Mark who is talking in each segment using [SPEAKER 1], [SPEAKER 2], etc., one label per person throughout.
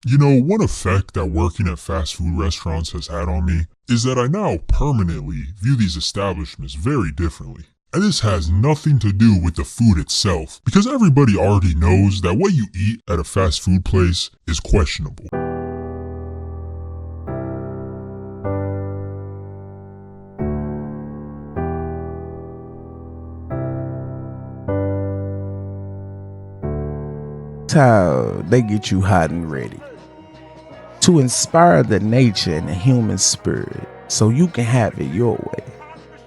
[SPEAKER 1] You know, one effect that working at fast food restaurants has had on me is that I now permanently view these establishments very differently. And this has nothing to do with the food itself, because everybody already knows that what you eat at a fast food place is questionable.
[SPEAKER 2] That's how they get you hot and ready to inspire the nature and the human spirit so you can have it your way.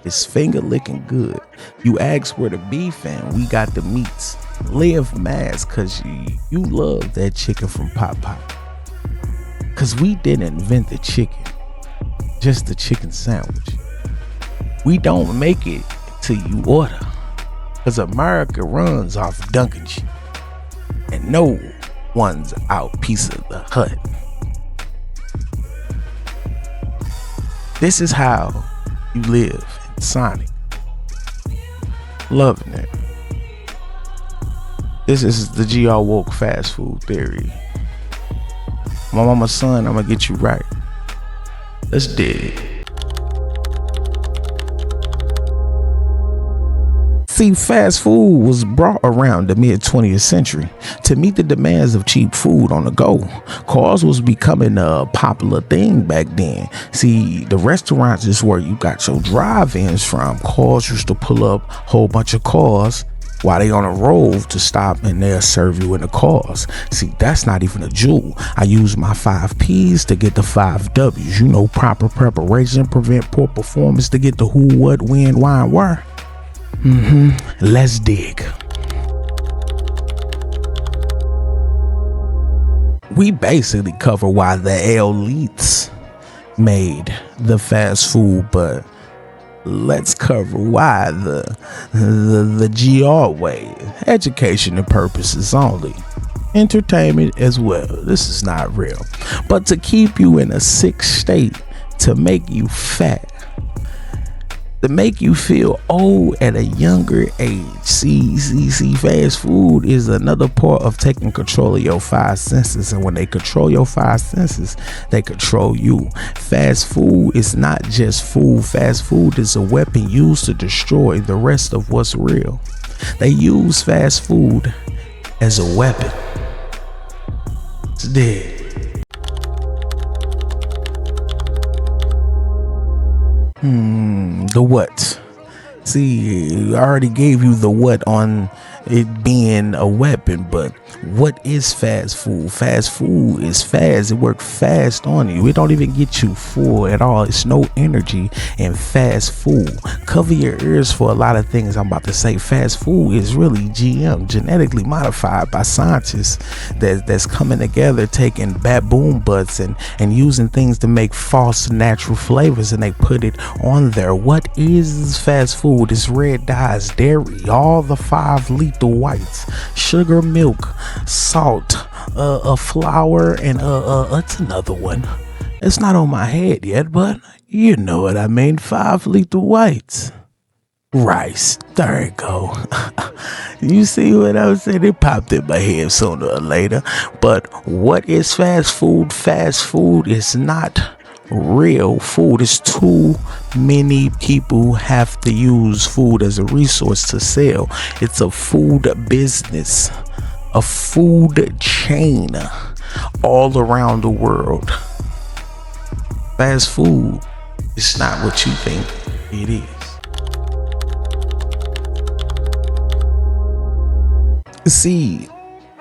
[SPEAKER 2] It's finger licking good. You ask where the beef and we got the meats. Live mass cause you love that chicken from Popeye. Cause we didn't invent the chicken, just the chicken sandwich. We don't make it till you order. Cause America runs off Dunkin' shit. And no one's out piece of the hut. This is how you live in Sonic. Loving it. This is the GRwoke fast food theory. My mama's son, I'm gonna get you right. Let's dig it. See, fast food was brought around the mid 20th century to meet the demands of cheap food on the go. Cars was becoming a popular thing back then. See, the restaurants is where you got your drive-ins from. Cars used to pull up a whole bunch of cars while they on a road to stop and they'll serve you in the cars. See, that's not even a jewel. I use my 5 P's to get the 5 W's. You know, proper preparation, prevent poor performance to get the who, what, when, why, and where. Let's dig. We basically cover why the elites made the fast food, but let's cover why the GR way. Education and purposes only. Entertainment as well. This is not real. But to keep you in a sick state, to make you fat, to make you feel old at a younger age. See, fast food is another part of taking control of your 5 senses. And when they control your 5 senses, they control you. Fast food is not just food. Fast food is a weapon used to destroy the rest of what's real. They use fast food as a weapon. It's dead. The what? See, I already gave you the what on it being a weapon, but what is fast food? Fast food is fast. It works fast on you. It don't even get you full at all. It's no energy in fast food. Cover your ears for a lot of things I'm about to say. Fast food is really GM, genetically modified by scientists that's coming together, taking baboon butts and using things to make false natural flavors, and they put it on there. What is fast food? It's red dyes, dairy, all the 5 lethal whites, sugar, milk, salt, a flour, and it's another one. It's not on my head yet, but you know what I mean. 5 lethal whites. Rice. There it go. You see what I'm saying? It popped in my head sooner or later. But what is fast food? Fast food is not real food. It's too many people have to use food as a resource to sell. It's a food business, a food chain all around the world. Fast food is not what you think it is. See,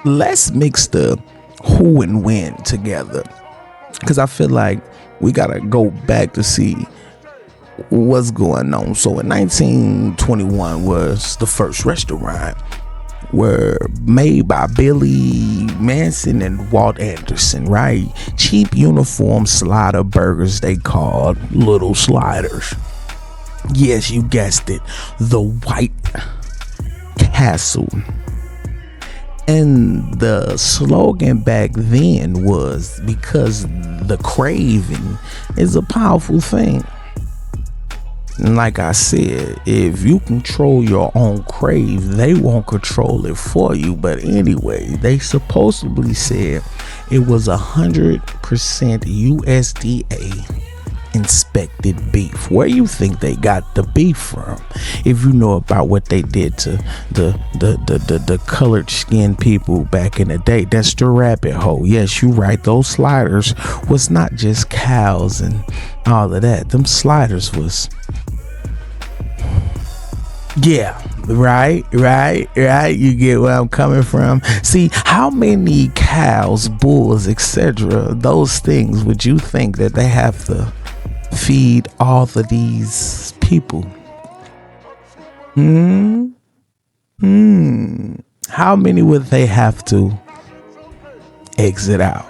[SPEAKER 2] let's mix the who and when together, because I feel like we gotta go back to see what's going on. So in 1921 was the first restaurant, were made by Billy Manson and Walt Anderson, right? Cheap uniform slider burgers, they called Little Sliders. Yes, you guessed it, the White Castle. And the slogan back then was, because the craving is a powerful thing. And like I said, if you control your own crave, they won't control it for you. But anyway, they supposedly said it was 100% USDA inspected beef. Where you think they got the beef from? If you know about what they did to the colored skinned people back in the day, that's the rabbit hole. Yes, you right. Those sliders was not just cows and all of that. Them sliders was, yeah, right. You get where I'm coming from. See, how many cows, bulls, etc., those things would you think that they have to feed all of these people? How many would they have to exit out?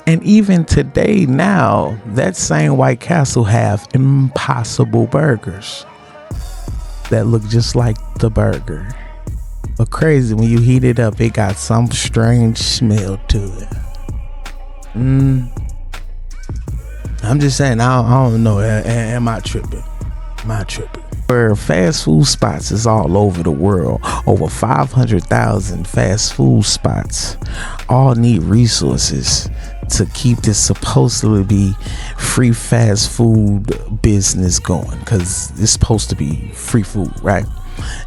[SPEAKER 2] And even today now, that same White Castle have Impossible burgers that look just like the burger. But crazy, when you heat it up, it got some strange smell to it. I'm just saying, I don't know. Am I tripping? Where fast food spots is all over the world. Over 500,000 fast food spots all need resources to keep this supposedly be free fast food business going, because it's supposed to be free food, right?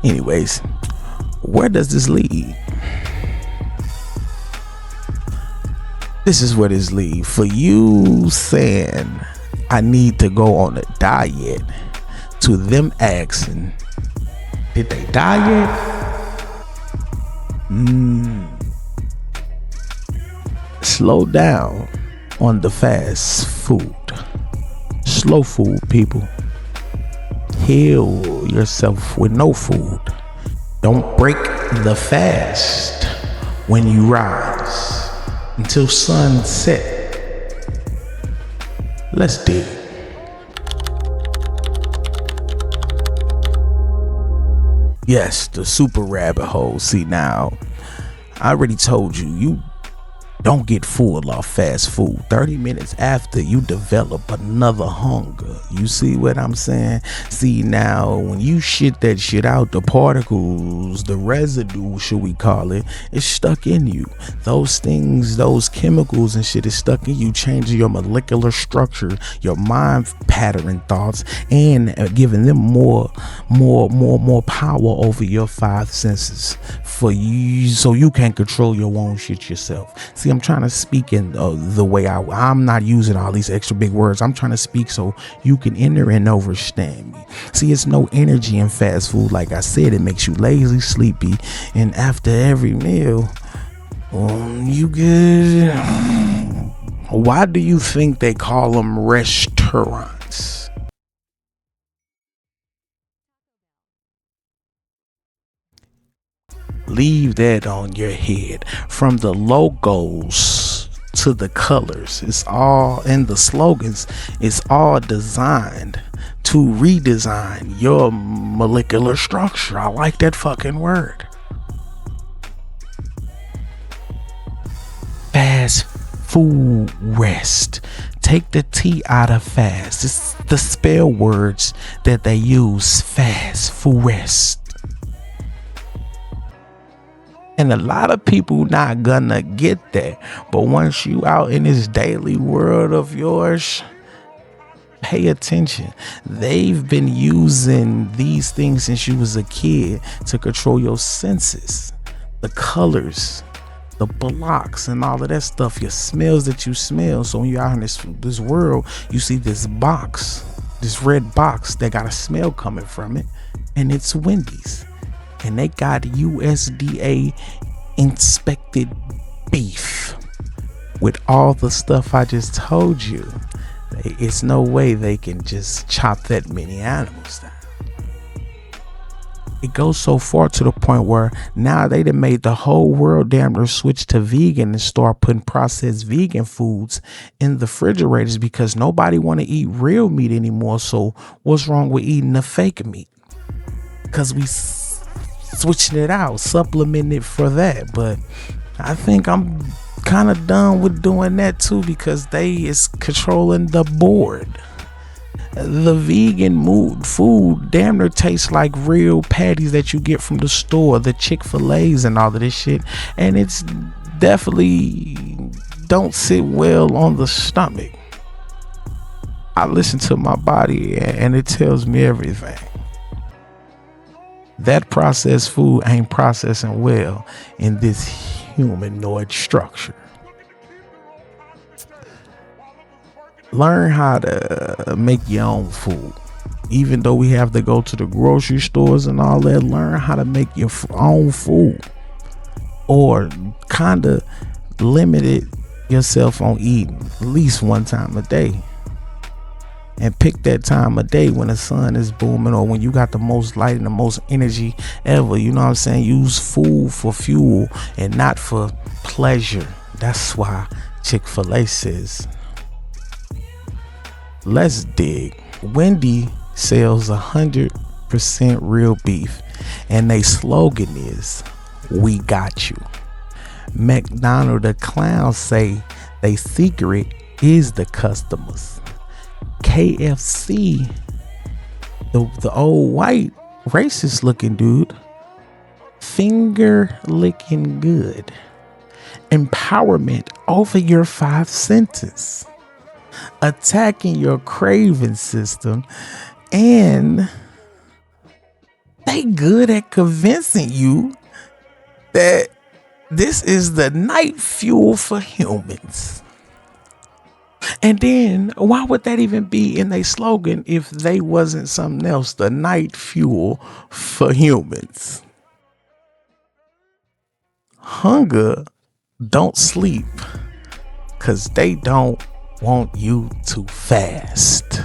[SPEAKER 2] Anyways, where does this lead? This is where this lead. For you saying I need to go on a diet, to them asking, did they diet? Slow down on the fast food. Slow food, people. Heal yourself with no food. Don't break the fast when you rise until sunset. Let's dig. Yes, the super rabbit hole. See, now, I already told you, you don't get full off fast food. 30 minutes after, you develop another hunger. You see what I'm saying? See, now, when you shit that shit out, the particles, the residue, should we call it, is stuck in you. Those things, those chemicals and shit is stuck in you, changing your molecular structure, your mind pattern thoughts, and giving them more power over your five senses for you, so you can control your own shit yourself. See, I'm trying to speak in the way I'm not using all these extra big words. I'm trying to speak so you can enter and understand me. See, it's no energy in fast food. Like I said, it makes you lazy, sleepy, and after every meal, you get. Why do you think they call them restaurants? Leave that on your head. From the logos to the colors, it's all, and the slogans, it's all designed to redesign your molecular structure. I like that fucking word. Fast food rest. Take the T out of fast. It's the spell words that they use. Fast food rest. And a lot of people not gonna get that. But once you out in this daily world of yours, pay attention. They've been using these things since you was a kid to control your senses. The colors, the blocks, and all of that stuff. Your smells that you smell. So when you're out in this world, you see this box, this red box that got a smell coming from it. And it's Wendy's. And they got USDA inspected beef with all the stuff I just told you. It's no way they can just chop that many animals down. It goes so far to the point where now they done made the whole world damn near switch to vegan and start putting processed vegan foods in the refrigerators because nobody want to eat real meat anymore. So what's wrong with eating the fake meat? Because we switching it out, supplementing it for that. But I think I'm kind of done with doing that too, because they is controlling the board. The vegan food damn near tastes like real patties that you get from the store, the Chick-fil-A's and all of this shit. And it's definitely don't sit well on the stomach. I listen to my body and it tells me everything. That processed food ain't processing well in this humanoid structure. Learn how to make your own food. Even though we have to go to the grocery stores and all that, learn how to make your own food. Or kind of limit yourself on eating at least one time a day. And pick that time of day when the sun is booming or when you got the most light and the most energy ever. You know what I'm saying? Use food for fuel and not for pleasure. That's why Chick-fil-A says, let's dig. Wendy sells 100% real beef, and their slogan is, we got you. McDonald the clown say they secret is the customers. KFC, the old white racist looking dude, finger licking good. Empowerment over your 5 senses. Attacking your craving system, and they good at convincing you that this is the night fuel for humans. And then why would that even be in their slogan if they wasn't something else? The night fuel for humans. Hunger don't sleep because they don't want you to fast.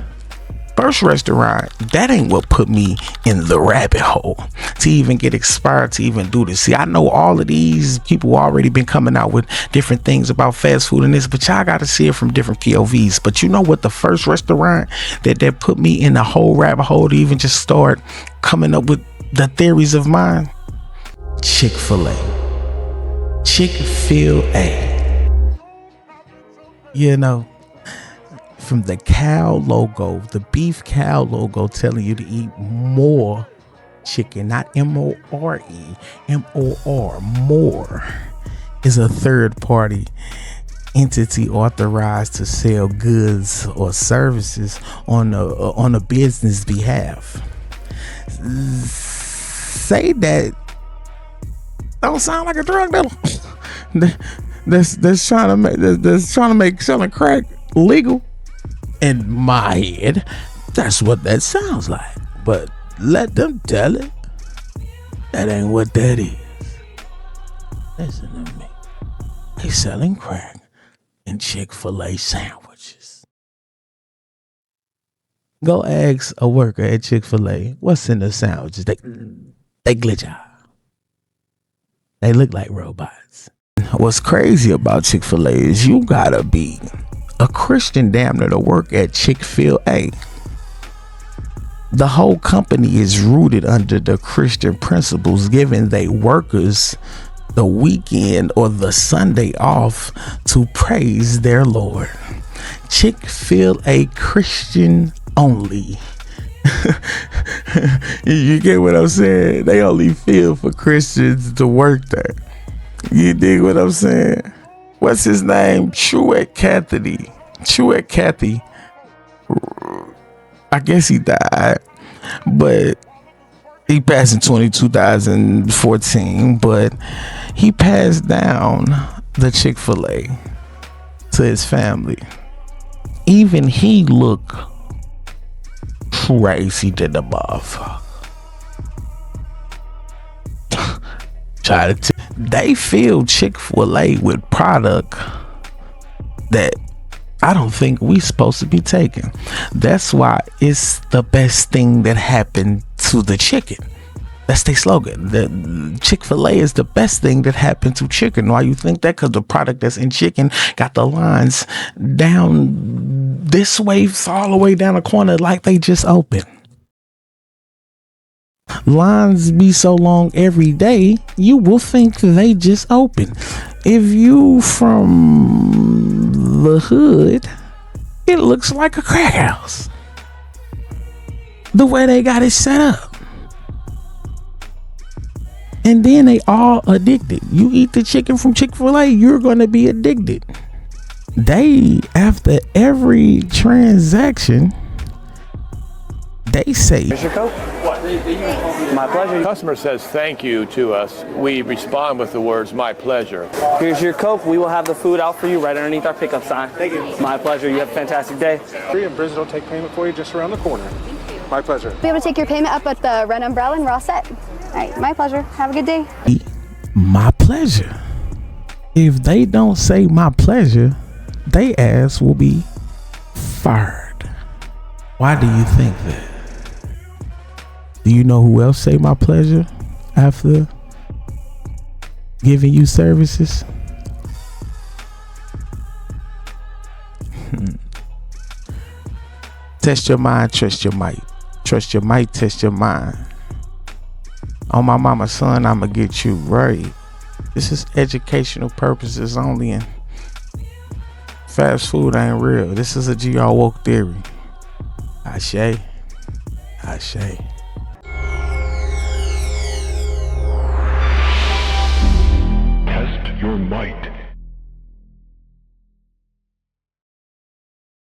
[SPEAKER 2] First restaurant, that ain't what put me in the rabbit hole to even get inspired to even do this. See, I know all of these people already been coming out with different things about fast food and this, but y'all got to see it from different POVs. But you know what? The first restaurant that put me in the whole rabbit hole to even just start coming up with the theories of mine? Chick-fil-A. Chick-fil-A. You know, from the cow logo, the beef cow logo telling you to eat more chicken, not M-O-R-E, M-O-R, more, is a third party entity authorized to sell goods or services on a business behalf. Say that don't sound like a drug dealer that's trying to make selling crack legal. In my head, that's what that sounds like. But let them tell it. That ain't what that is. Listen to me. They selling crack in Chick-fil-A sandwiches. Go ask a worker at Chick-fil-A, what's in the sandwiches? They glitch out. They look like robots. What's crazy about Chick-fil-A is you gotta be a Christian damn near to work at Chick-fil-A. The whole company is rooted under the Christian principles, giving they workers the weekend or the Sunday off to praise their Lord. Chick-fil-A Christian only. You get what I'm saying? They only feel for Christians to work there. You dig what I'm saying? What's his name? Truett Cathy. I guess he died, but he passed in 2014. But he passed down the Chick-fil-A to his family. Even he looked crazy to the motherfucker. They fill Chick-fil-A with product that I don't think we supposed to be taking. That's why it's the best thing that happened to the chicken. That's their slogan. The Chick-fil-A is the best thing that happened to chicken. Why you think that? Because the product that's in chicken got the lines down this way, all the way down the corner like they just opened. Lines be so long every day, you will think they just open. If you from the hood, it looks like a crack house. the way they got it set up. And then they all addicted. You eat the chicken from Chick-fil-A, you're gonna be addicted. They, after every transaction, they say,
[SPEAKER 3] Here's your Coke. My pleasure.
[SPEAKER 4] Customer says thank you to us. We respond with the words, my pleasure.
[SPEAKER 3] Here's your Coke. We will have the food out for you right underneath our pickup sign. Thank you. My pleasure. You have a fantastic day.
[SPEAKER 5] And Bridget will take payment for you just around the corner. My pleasure.
[SPEAKER 6] Be able to take your payment up at the Red Umbrella and we're all set. All right, my pleasure. Have a good day.
[SPEAKER 2] my pleasure. If they don't say my pleasure, they ass will be fired. Why do you think that? Do you know who else say my pleasure after giving you services? Test your mind, trust your might. Trust your might, test your mind. On my mama, son, I'ma get you right. This is educational purposes only, and fast food ain't real. This is a GRwoke theory. Ashe. Ashe.
[SPEAKER 7] Test your might.